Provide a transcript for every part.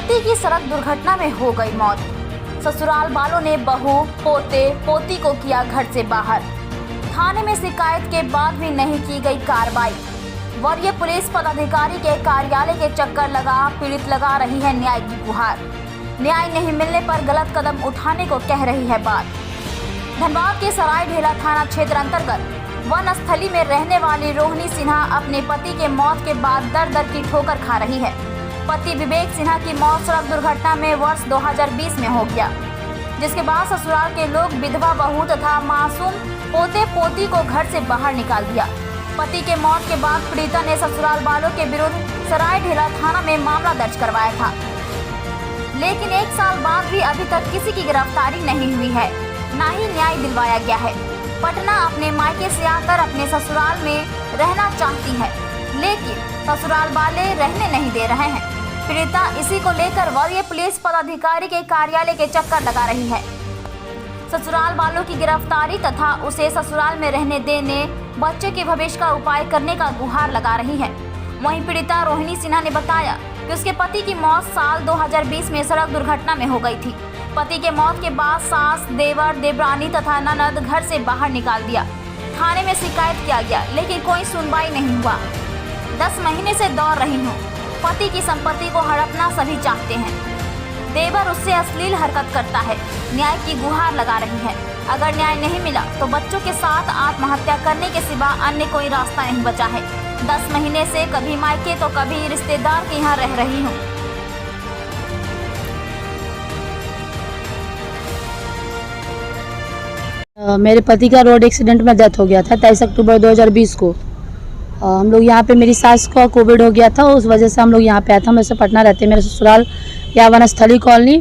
पति की सड़क दुर्घटना में हो गई मौत। ससुराल वालों ने बहू, पोते, पोती को किया घर से बाहर। थाने में शिकायत के बाद भी नहीं की गई कार्रवाई। वरीय पुलिस पदाधिकारी के कार्यालय के चक्कर लगा पीड़ित लगा रही है न्याय की गुहार। न्याय नहीं मिलने पर गलत कदम उठाने को कह रही है बात। धनबाद के सराय ढेला थाना क्षेत्र अंतर्गत वन स्थली में रहने वाली रोहिणी सिन्हा अपने पति के मौत के बाद दर दर की ठोकर खा रही है। पति विवेक सिन्हा की मौत सड़क दुर्घटना में वर्ष 2020 में हो गया, जिसके बाद ससुराल के लोग विधवा बहू तथा मासूम पोते पोती को घर से बाहर निकाल दिया। पति के मौत के बाद पीड़िता ने ससुराल वालों के विरुद्ध सराय ढेला थाना में मामला दर्ज करवाया था, लेकिन 1 साल बाद भी अभी तक किसी की गिरफ्तारी नहीं हुई है, न ही न्याय दिलवाया गया है। पटना अपने मायके से आकर अपने ससुराल में रहना चाहती है, लेकिन ससुराल वाले रहने नहीं दे रहे हैं। पीड़िता इसी को लेकर वरीय पुलिस पदाधिकारी के कार्यालय के चक्कर लगा रही है। ससुराल वालों की गिरफ्तारी तथा उसे ससुराल में रहने देने, बच्चे के भविष्य का उपाय करने का गुहार लगा रही है। वहीं पीड़िता रोहिणी सिन्हा ने बताया कि उसके पति की मौत साल 2020 में सड़क दुर्घटना में हो गई थी। पति के मौत के बाद सास, देवर, देवरानी तथा ननद घर से बाहर निकाल दिया। थाने में शिकायत किया गया, लेकिन कोई सुनवाई नहीं हुआ। 10 महीने से दौड़ रही हूँ। पति की संपत्ति को हड़पना सभी चाहते हैं। देवर उससे अश्लील हरकत करता है। न्याय की गुहार लगा रही है। अगर न्याय नहीं मिला तो बच्चों के साथ आत्महत्या करने के सिवा अन्य कोई रास्ता नहीं बचा है। 10 महीने से कभी मायके तो कभी रिश्तेदार के यहाँ रह रही हूँ। मेरे पति का रोड एक्सीडेंट में डेथ हो गया था 23 अक्टूबर 2020 को। हम लोग यहाँ पे, मेरी सास को कोविड हो गया था, उस वजह से हम लोग यहाँ पे आए थे। हम ऐसे पटना रहते हैं। मेरा ससुराल या वनस्थली कॉलोनी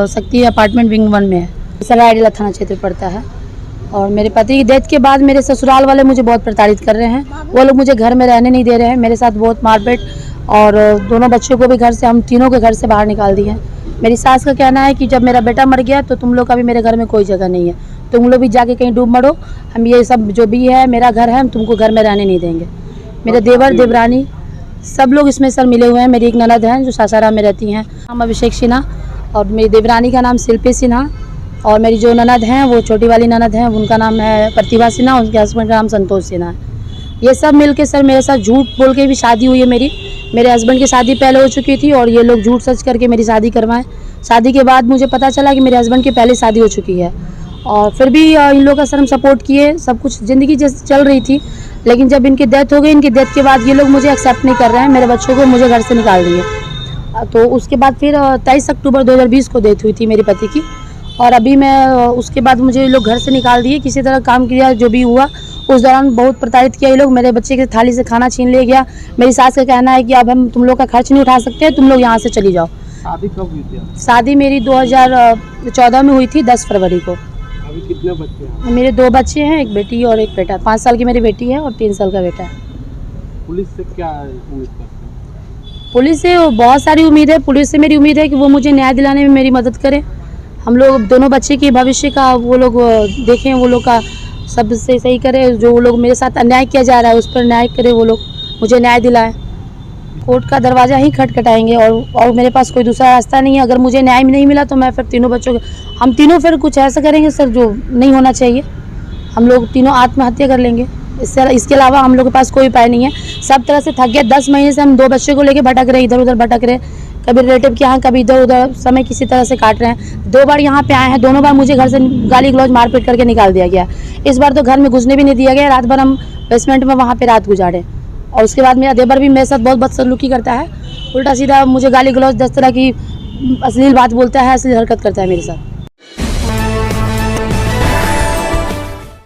शक्ति अपार्टमेंट विंग 1 में है, सराय ढेला थाना क्षेत्र पड़ता है। और मेरे पति की डेथ के बाद मेरे ससुराल वाले मुझे बहुत प्रताड़ित कर रहे हैं। वो लोग मुझे घर में रहने नहीं दे रहे हैं। मेरे साथ बहुत मारपीट, और दोनों बच्चों को भी घर से, हम तीनों के घर से बाहर निकाल दिए हैं। मेरी सास का कहना है कि जब मेरा बेटा मर गया तो तुम लोग का भी मेरे घर में कोई जगह नहीं है, तुम लोग भी जाके कहीं डूब मरो, हम ये सब जो भी है मेरा घर है, हम तुमको घर में रहने नहीं देंगे। मेरे देवर, देवरानी सब लोग इसमें सर मिले हुए हैं। मेरी एक ननद है जो सासाराम में रहती हैं, नाम अभिषेक सिन्हा, और मेरी देवरानी का नाम शिल्पी सिन्हा, और मेरी जो ननद हैं वो छोटी वाली ननद हैं, उनका नाम है प्रतिभा सिन्हा, उनके हस्बैंड का नाम संतोष सिन्हा है। ये सब मिलके सर मेरे साथ झूठ बोल के भी शादी हुई है मेरी। मेरे हस्बैंड की शादी पहले हो चुकी थी और ये लोग झूठ सच करके मेरी शादी करवाएं। शादी के बाद मुझे पता चला कि मेरे हस्बैंड की पहले शादी हो चुकी है, और फिर भी इन लोगों का सर हम सपोर्ट किए। सब कुछ ज़िंदगी जैसे चल रही थी, लेकिन जब इनकी डेथ हो गई, इनकी डेथ के बाद ये लोग मुझे एक्सेप्ट नहीं कर रहे हैं। मेरे बच्चों को मुझे घर से निकाल दिए। तो उसके बाद फिर 23 अक्टूबर 2020 को डेथ हुई थी मेरे पति की, और अभी मैं उसके बाद मुझे ये लोग घर से निकाल दिए। किसी तरह काम किया, जो भी हुआ उस दौरान बहुत प्रताड़ित किया ये लोग। मेरे बच्चे की थाली से खाना छीन ले गया। मेरी सास का कहना है कि अब हम तुम लोग का खर्च नहीं उठा सकते, तुम लोग यहाँ से चली जाओ। शादी कब हुई थी? शादी मेरी 2014 में हुई थी, 10 फरवरी को। अभी कितने बच्चे हैं? मेरे 2 बच्चे हैं, एक बेटी और एक बेटा। 5 साल की मेरी बेटी है और 3 साल का बेटा है। पुलिस से क्या उम्मीद करते हैं? पुलिस से बहुत सारी उम्मीद है। पुलिस से मेरी उम्मीद है कि वो मुझे न्याय दिलाने में मेरी मदद करे। हम लोग दोनों बच्चे के भविष्य का वो लोग देखें, वो लोग का सबसे सही करे। जो वो लोग मेरे साथ अन्याय किया जा रहा है उस पर न्याय करे, वो लोग मुझे न्याय दिलाएं। कोर्ट का दरवाज़ा ही खटखटाएंगे, और मेरे पास कोई दूसरा रास्ता नहीं है। अगर मुझे न्याय नहीं मिला तो मैं फिर तीनों बच्चों के, हम तीनों फिर कुछ ऐसा करेंगे सर जो नहीं होना चाहिए। हम लोग तीनों आत्महत्या कर लेंगे। इसके अलावा हम लोग के पास कोई उपाय नहीं है। सब तरह से थक गए। 10 महीने से हम 2 बच्चों को लेके भटक रहे, इधर उधर भटक रहे, कभी रिलेटिव के यहाँ, कभी इधर उधर, समय किसी तरह से काट रहे हैं। 2 बार यहाँ पे आए हैं, दोनों बार मुझे घर से गाली गलौज मारपीट करके निकाल दिया गया। इस बार तो घर में घुसने भी नहीं दिया गया। रात भर हम बेसमेंट में वहाँ पे रात गुजारे, और उसके बाद मेरा देवर भी मेरे साथ बहुत बदसलूकी करता है। उल्टा सीधा मुझे गाली गलौज 10 तरह की अश्लील बात बोलता है, अश्लील हरकत करता है मेरे साथ।